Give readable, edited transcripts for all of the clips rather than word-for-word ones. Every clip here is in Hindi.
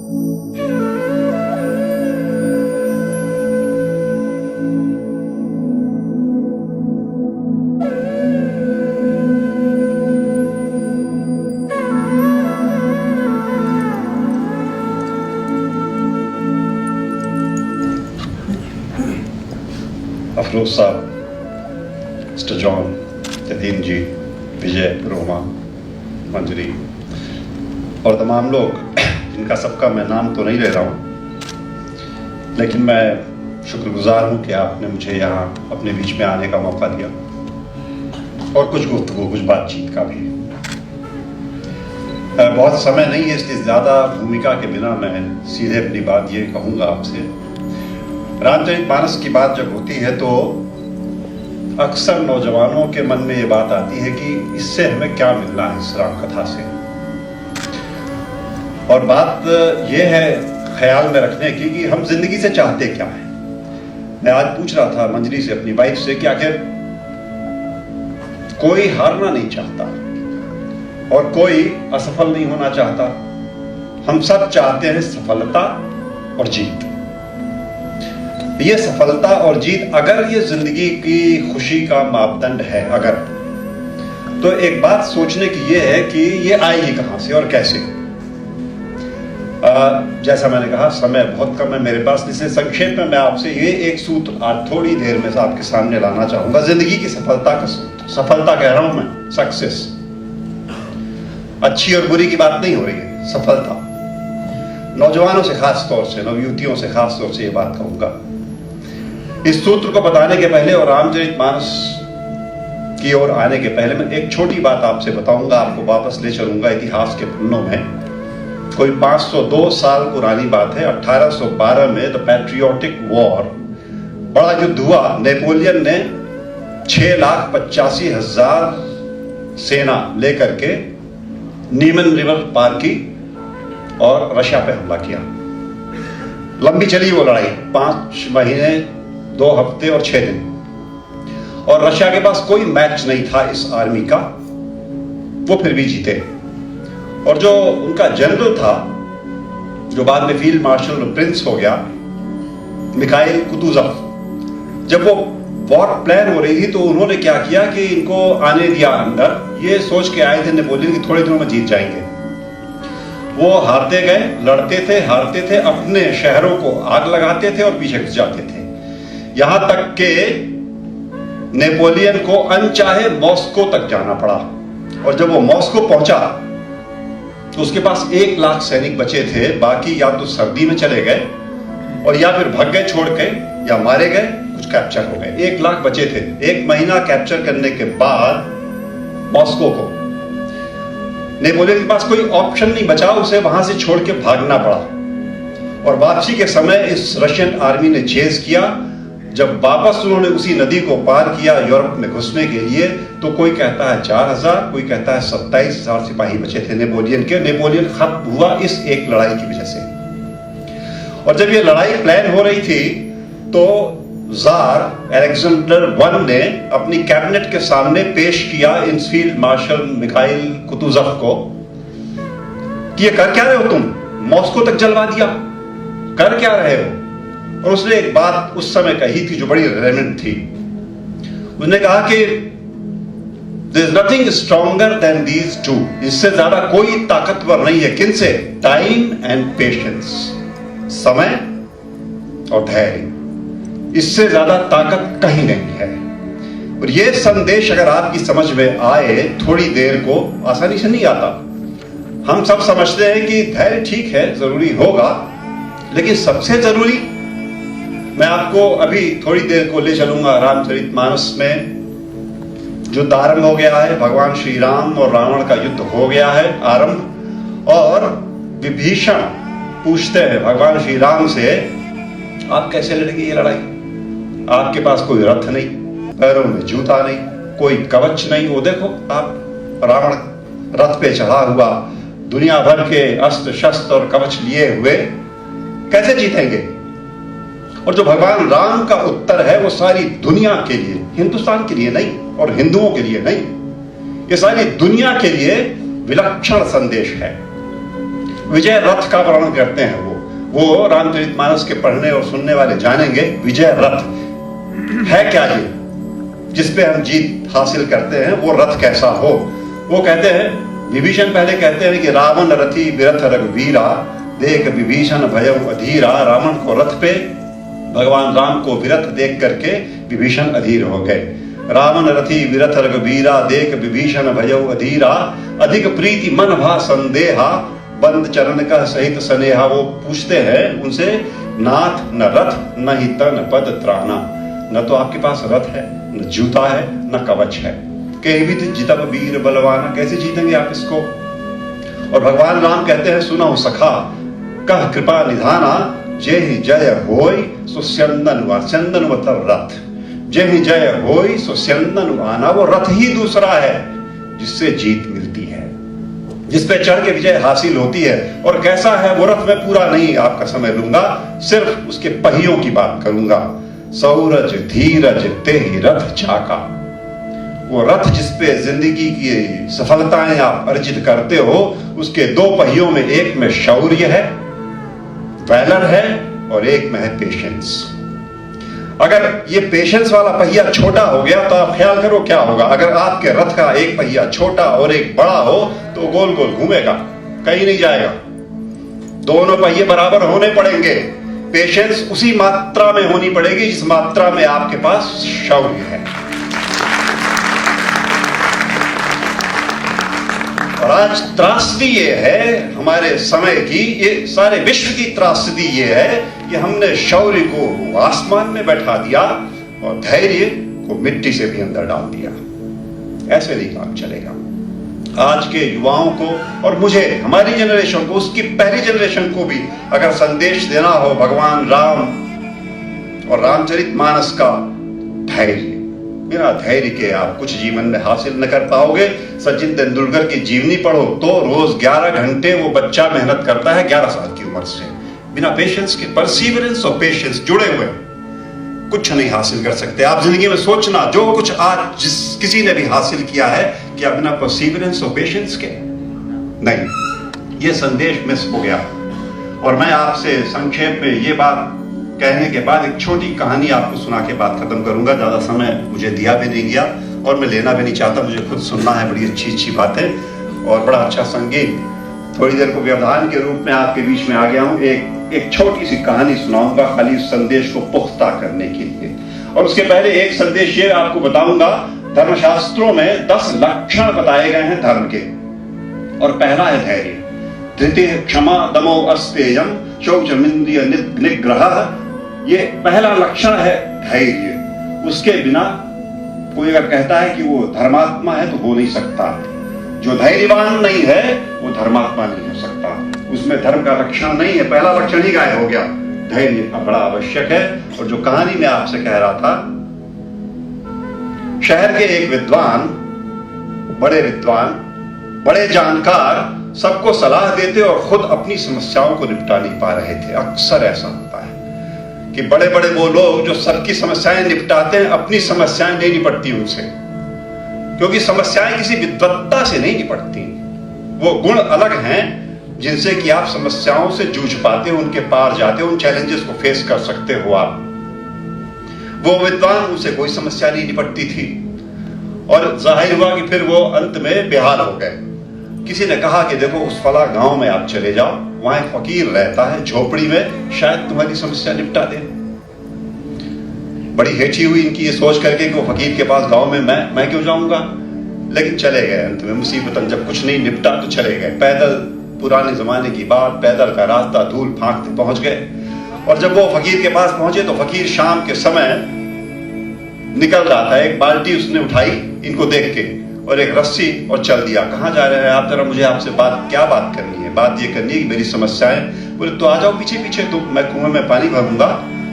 अफरोज साहब, मिस्टर जॉन, यतीम जी, विजय, रोमा, मंजरी और तमाम लोग जिनका सबका मैं नाम तो नहीं ले रहा हूँ, लेकिन मैं शुक्रगुजार हूँ कि आपने मुझे यहाँ अपने बीच में आने का मौका दिया और कुछ गुफ्तगू, कुछ बातचीत का भी। बहुत समय नहीं है, इसलिए ज़्यादा भूमिका के बिना मैं सीधे अपनी बात ये कहूँगा आपसे। रामचरितमानस की बात जब होती है तो अक्सर नौजवानों के मन में ये बात आती है कि इससे हमें क्या मिलना है इस राम कथा से। और बात ये है ख्याल में रखने की कि हम जिंदगी से चाहते क्या है। मैं आज पूछ रहा था मंजरी से, अपनी वाइफ से, कि आखिर कोई हारना नहीं चाहता और कोई असफल नहीं होना चाहता। हम सब चाहते हैं सफलता और जीत। ये सफलता और जीत अगर ये जिंदगी की खुशी का मापदंड है, अगर, तो एक बात सोचने की ये है कि ये आएगी कहां से और कैसे। जैसा मैंने कहा, समय बहुत कम है मेरे पास, इसलिए संक्षेप में मैं आपसे ये एक सूत्र आज थोड़ी देर में आपके सामने लाना चाहूंगा। जिंदगी की सफलता का सूत्र, सफलता कह रहा हूं मैं, सक्सेस, अच्छी और बुरी की बात नहीं हो रही है, सफलता। नौजवानों से खास तौर से, नवयुवतियों से खास तौर से ये बात कहूंगा। इस सूत्र को बताने के पहले और रामचरितमानस की ओर आने के पहले मैं एक छोटी बात आपसे बताऊंगा, आपको वापस ले चलूंगा इतिहास के पन्नों में। कोई 502 साल पुरानी बात है। 1812 में द पैट्रियोटिक वॉर, बड़ा युद्ध हुआ। नेपोलियन ने 6,85,000 सेना लेकर के नीमन रिवर पार की और रशिया पे हमला किया। लंबी चली वो लड़ाई, 5 महीने, 2 हफ्ते और 6 दिन। और रशिया के पास कोई मैच नहीं था इस आर्मी का, वो फिर भी जीते। और जो उनका जनरल था, जो बाद में फील्ड मार्शल प्रिंस हो गया, मिखाइल कुतुजफ, जब वो वॉर प्लान हो रही थी तो उन्होंने क्या किया कि इनको आने दिया अंदर, ये सोच के आए थे नेपोलियन की थोड़े दिनों में जीत जाएंगे। वो हारते गए, लड़ते थे, हारते थे, अपने शहरों को आग लगाते थे और पीछे घुस जाते थे। यहां तक के नेपोलियन को अनचाहे मॉस्को तक जाना पड़ा। और जब वो मॉस्को पहुंचा तो उसके पास 1 लाख सैनिक बचे थे। बाकी या तो सर्दी में चले गए और या फिर भाग गए छोड़ के, या मारे गए, कुछ कैप्चर हो गए। 1 लाख बचे थे। 1 महीना कैप्चर करने के बाद मॉस्को को नेपोलियन के पास कोई ऑप्शन नहीं बचा, उसे वहां से छोड़ के भागना पड़ा। और वापसी के समय इस रशियन आर्मी ने चेज किया। जब वापस उन्होंने उसी नदी को पार किया यूरोप में घुसने के लिए, तो कोई कहता है 4,000, कोई कहता है 27,000 सिपाही बचे थे नेपोलियन के। नेपोलियन खत्म हुआ इस एक लड़ाई की वजह से। और जब ये लड़ाई प्लान हो रही थी तो जार अलेक्जेंडर I ने अपनी कैबिनेट के सामने पेश किया इन फील्ड मार्शल मिखाइल कुतुजफ को कि ये कर क्या रहे हो तुम, मॉस्को तक जलवा दिया, कर क्या रहे हो। और उसने एक बात उस समय कही थी जो बड़ी रेलेवेंट थी। उसने कहा कि there is nothing stronger than these two, इससे ज्यादा कोई ताकतवर नहीं है। किनसे? टाइम एंड पेशेंस, समय और धैर्य, इससे ज्यादा ताकत कहीं नहीं है। और यह संदेश अगर आपकी समझ में आए, थोड़ी देर को आसानी से नहीं आता। हम सब समझते हैं कि धैर्य ठीक है, जरूरी होगा, लेकिन सबसे जरूरी, मैं आपको अभी थोड़ी देर को ले चलूंगा रामचरितमानस में। युद्ध आरंभ हो गया है, भगवान श्री राम और रावण का युद्ध हो गया है आरंभ। और विभीषण पूछते हैं भगवान श्री राम से, आप कैसे लड़ेंगे ये लड़ाई? आपके पास कोई रथ नहीं, पैरों में जूता नहीं, कोई कवच नहीं। वो देखो आप, रावण रथ पे चढ़ा हुआ, दुनिया भर के अस्त्र शस्त्र और कवच लिए हुए, कैसे जीतेंगे? और जो भगवान राम का उत्तर है वो सारी दुनिया के लिए, हिंदुस्तान के लिए नहीं और हिंदुओं के लिए नहीं, ये सारी दुनिया के लिए विलक्षण संदेश है। विजय रथ का वर्णन करते हैं वो रामचरितमानस के पढ़ने और सुनने वाले जानेंगे विजय रथ है क्या, ये जिसपे हम जीत हासिल करते हैं वो रथ कैसा हो। वो कहते हैं, विभीषण पहले कहते हैं कि रावण रथी विरथ रघुवीरा, देख विभीषण भयउ अधीरा। रावण को रथ पे, भगवान राम को विरथ देख करके विभीषण अधीर हो गए। रावण रथी विरथ रघुवीरा, देख विभीषण भयउ अधीरा। अधिक प्रीति मन भा संदेहा, बंद चरण का सहित स्नेहा। वो पूछते हैं उनसे, नाथ न रथ न ही तन पद त्राना। न तो आपके पास रथ है, न जूता है, न कवच है। कहीं भी जितब वीर बलवाना, कैसे जीतेंगे आप इसको। और भगवान राम कहते हैं, सुनो सखा कह कृपा निधाना, जे ही जय होय सो स्यंदन वा। स्यंदन मतलब रथ। जे ही जय होय सो स्यंदन आना। वो रथ ही दूसरा है जिससे जीत मिलती है, जिस पे चढ़ के विजय हासिल होती है। और कैसा है वो रथ, मैं पूरा नहीं आपका समय लूंगा, सिर्फ उसके पहियों की बात करूंगा। सौरज धीरज ते ही रथ चाका। वो रथ जिसपे जिंदगी की सफलताएं आप अर्जित करते हो, उसके दो पहियों में एक में शौर्य है, वैलर है, और एक में है पेशेंस। अगर ये पेशेंस वाला पहिया छोटा हो गया तो आप ख्याल करो क्या होगा। अगर आपके रथ का एक पहिया छोटा और एक बड़ा हो तो गोल गोल घूमेगा, कहीं नहीं जाएगा। दोनों पहिए बराबर होने पड़ेंगे। पेशेंस उसी मात्रा में होनी पड़ेगी जिस मात्रा में आपके पास शौर्य है। और आज त्रासदी ये है हमारे समय की, ये सारे विश्व की त्रासदी ये है कि हमने शौर्य को आसमान में बैठा दिया और धैर्य को मिट्टी से भी अंदर डाल दिया। ऐसे नहीं काम चलेगा। आज के युवाओं को और मुझे, हमारी जनरेशन को, उसकी पहली जनरेशन को भी अगर संदेश देना हो भगवान राम और रामचरितमानस का, धैर्य। बिना धैर्य के आप कुछ जीवन में हासिल न कर पाओगे। सचिन तेंदुलकर की जीवनी पढ़ो तो रोज 11 घंटे वो बच्चा मेहनत करता है 11 साल की उम्र से, बिना पेशेंस के। परसीवरेंस और पेशेंस जुड़े हुए, कुछ नहीं हासिल कर सकते। आप जिंदगी में सोचना, जो कुछ आज किसी ने भी हासिल किया है, क्या बिना परसीवरेंस और पेशेंस के? नहीं। ये संदेश मिस हो गया। और मैं आपसे संक्षेप में ये बात कहने के बाद एक छोटी कहानी आपको सुना के बात खत्म करूंगा। ज्यादा समय मुझे दिया भी नहीं गया और मैं लेना भी नहीं चाहता, मुझे खुद सुनना है बड़ी अच्छी अच्छी बातें और बड़ा अच्छा संगीत। थोड़ी देर को व्यवधान के रूप में आपके बीच में आ गया हूं। एक छोटी सी कहानी सुनाऊंगा, खाली उस संदेश को पुख्ता करने के लिए। और उसके पहले एक संदेश ये आपको बताऊंगा, धर्मशास्त्रों में 10 लक्षण बताए गए हैं धर्म के। और पहला है धैर्य। धृति क्षमा दमो अस्तेयम शौचमिंद्रिय निग्रह। ये पहला लक्षण है धैर्य। उसके बिना कोई अगर कहता है कि वो धर्मात्मा है तो हो नहीं सकता। जो धैर्यवान नहीं है वो धर्मात्मा नहीं हो सकता। उसमें धर्म का लक्षण नहीं है, पहला लक्षण ही गायब हो गया। धैर्य बड़ा आवश्यक है। और जो कहानी में आपसे कह रहा था, शहर के एक विद्वान, बड़े जानकार सबको सलाह देते और खुद अपनी समस्याओं को निपटा नहीं पा रहे थे। अक्सर ऐसा होता है कि बड़े बड़े वो लोग जो सबकी समस्याएं निपटाते हैं, अपनी समस्याएं नहीं निपटती उनसे, क्योंकि समस्याएं किसी विद्वत्ता से नहीं निपटती। वो गुण अलग हैं जिनसे कि आप समस्याओं से जूझ पाते हो, उनके पार जाते हो, उन चैलेंजेस को फेस कर सकते हो आप। वो विद्वान, उनसे कोई समस्या नहीं निपटती थी और जाहिर हुआ कि फिर वो अंत में बेहाल हो गए। किसी ने कहा कि देखो उस फला गांव में आप चले जाओ, वहां एक फकीर रहता है झोपड़ी में, शायद तुम्हारी समस्या निपटा दे। बड़ी हेठी हुई इनकी ये सोच करके कि वो फकीर के पास गांव में मैं क्यों जाऊंगा। लेकिन चले गए। अंत में मुसीबतन जब कुछ नहीं निपटा तो चले गए। पैदल, पुराने जमाने की बात, पैदल का रास्ता धूल फांकते पहुंच गए। और जब वो फकीर के पास पहुंचे तो फकीर शाम के समय निकल रहा था। एक बाल्टी उसने उठाई इनको देख के और एक रस्सी और चल दिया। कहाँ जा रहे हैं आप, जरा मुझे आपसे क्या बात करनी है। बात ये करनी है कि मेरी समस्याएं। बोले तो आ जाओ पीछे पीछे, तुम, मैं कुएं में पानी भरूंगा,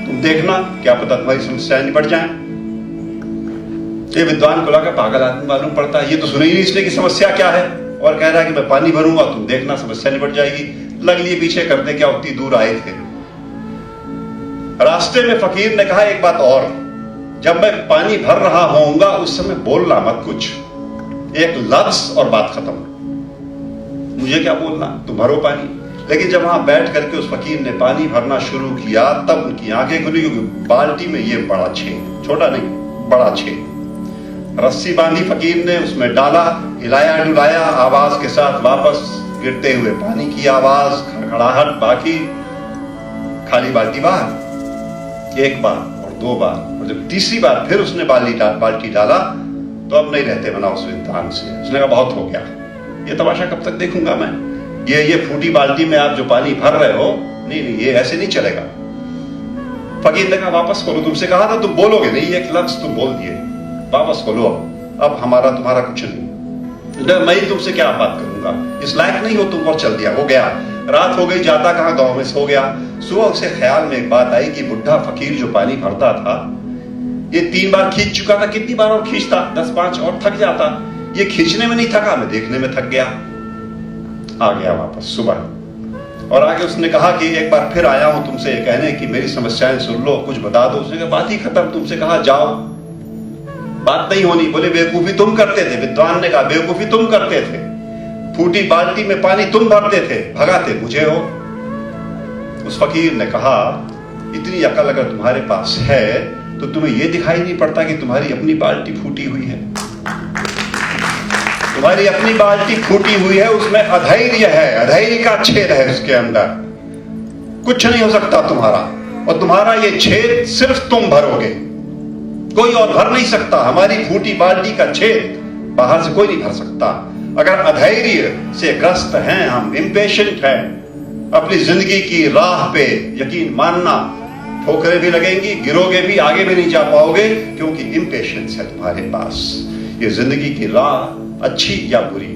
तुम देखना, क्या पता तुम्हारी समस्याएं निपट जाएं। ये विद्वान को लगा पागल आदमी मालूम पड़ता है, ये तो सुने ही नहीं इसने की समस्या क्या है, और कह रहा है कि मैं पानी भरूंगा, तुम देखना समस्या निपट जाएगी। लग लिए पीछे करते, क्या उतनी दूर आए थे। रास्ते में फकीर ने कहा एक बात और, जब मैं पानी भर रहा होऊंगा उस समय बोलना मत कुछ, एक लफ्ज और बात खत्म। मुझे क्या बोलना, तुम भरो पानी। लेकिन जब वहां बैठ करके उस फकीर ने पानी भरना शुरू किया तब उनकी आंखें खुली, क्योंकि बाल्टी में ये बड़ा छेद, छोटा नहीं बड़ा छेद। रस्सी बांधी फकीर ने, उसमें डाला, हिलाया डुलाया, आवाज के साथ वापस गिरते हुए पानी की आवाज, खड़खड़ाहट, बाकी खाली बाल्टी बाहर। एक बार और दो बार, और जब तीसरी बार फिर उसने बाल्टी डाला तो अब नहीं रहते बना उस इंसान से। उसने कहा बहुत हो गया, ये तमाशा कब तक देखूंगा मैं, ये फूटी बाल्टी में आप जो पानी भर रहे हो, नहीं नहीं ये ऐसे नहीं चलेगा। फकीर ने कहा वापस खोलो, तुमसे कहा था तुम बोलोगे नहीं, एक लफ्ज तुम बोल दिए, वापस खोलो, अब हमारा तुम्हारा कुछ नहीं, मैं ही तुमसे क्या बात करूंगा, इस लायक नहीं हो तुम, और चल दिया, हो गया। रात हो गई, जाता कहां, गांव में सो गया। सुबह उसे ख्याल में एक बात आई कि बुढ़ा फकीर जो पानी भरता था, ये 3 बार खींच चुका था, कितनी बार और खींचता, 10-5 और थक जाता, ये खींचने में नहीं थका, मैं देखने में थक गया। आ गया वापस सुबह, और आगे उसने कहा कि एक बार फिर आया हूं तुमसे ये कहने की मेरी समस्याएं सुन लो, कुछ बता दो। उसने कहा बात ही खत्म, तुमसे कहा जाओ, बात नहीं होनी। बोले बेवकूफी तुम करते थे। विद्वान ने कहा बेवकूफी तुम करते थे, फूटी बाल्टी में पानी तुम भरते थे, भगाते मुझे हो। उस फकीर ने कहा इतनी अकल अगर तुम्हारे पास है तो तुम्हें यह दिखाई नहीं पड़ता कि तुम्हारी अपनी बाल्टी फूटी हुई है, तुम्हारी अपनी बाल्टी फूटी हुई है, उसमें अधैर्य है, अधैर्य का छेद है उसके अंदर, कुछ नहीं हो सकता तुम्हारा, और तुम्हारा ये छेद सिर्फ तुम भरोगे, कोई और भर नहीं सकता। हमारी फूटी बाल्टी का छेद बाहर से कोई नहीं भर सकता। अगर अधैर्य से ग्रस्त हैं हम, इम्पेशेंट हैं, अपनी जिंदगी की राह पे यकीन मानना, ठोकरें भी लगेंगी, गिरोगे भी, आगे भी नहीं जा पाओगे, क्योंकि इम्पेशेंस है तुम्हारे पास। ये जिंदगी की राह अच्छी या बुरी,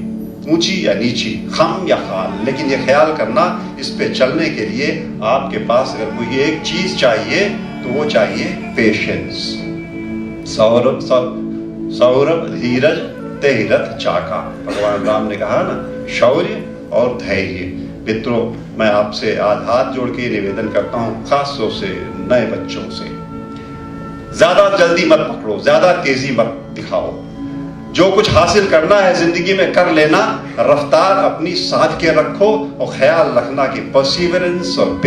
ऊंची या नीची, खम या खाल, लेकिन ये ख्याल करना इस पे चलने के लिए आपके पास अगर कोई एक चीज चाहिए तो वो चाहिए पेशेंस। सौरभ धीरज तेरथ चाका, भगवान राम ने कहा ना, शौर्य और धैर्य। मित्रों, मैं आपसे आज हाथ जोड़ के निवेदन करता हूं, खास तौर से नए बच्चों से, ज्यादा जल्दी मत पकड़ो, ज्यादा तेजी मत दिखाओ, जो कुछ हासिल करना है जिंदगी में कर लेना, रफ्तार अपनी साध के रखो, और ख्याल रखना कि परसिवरेंस और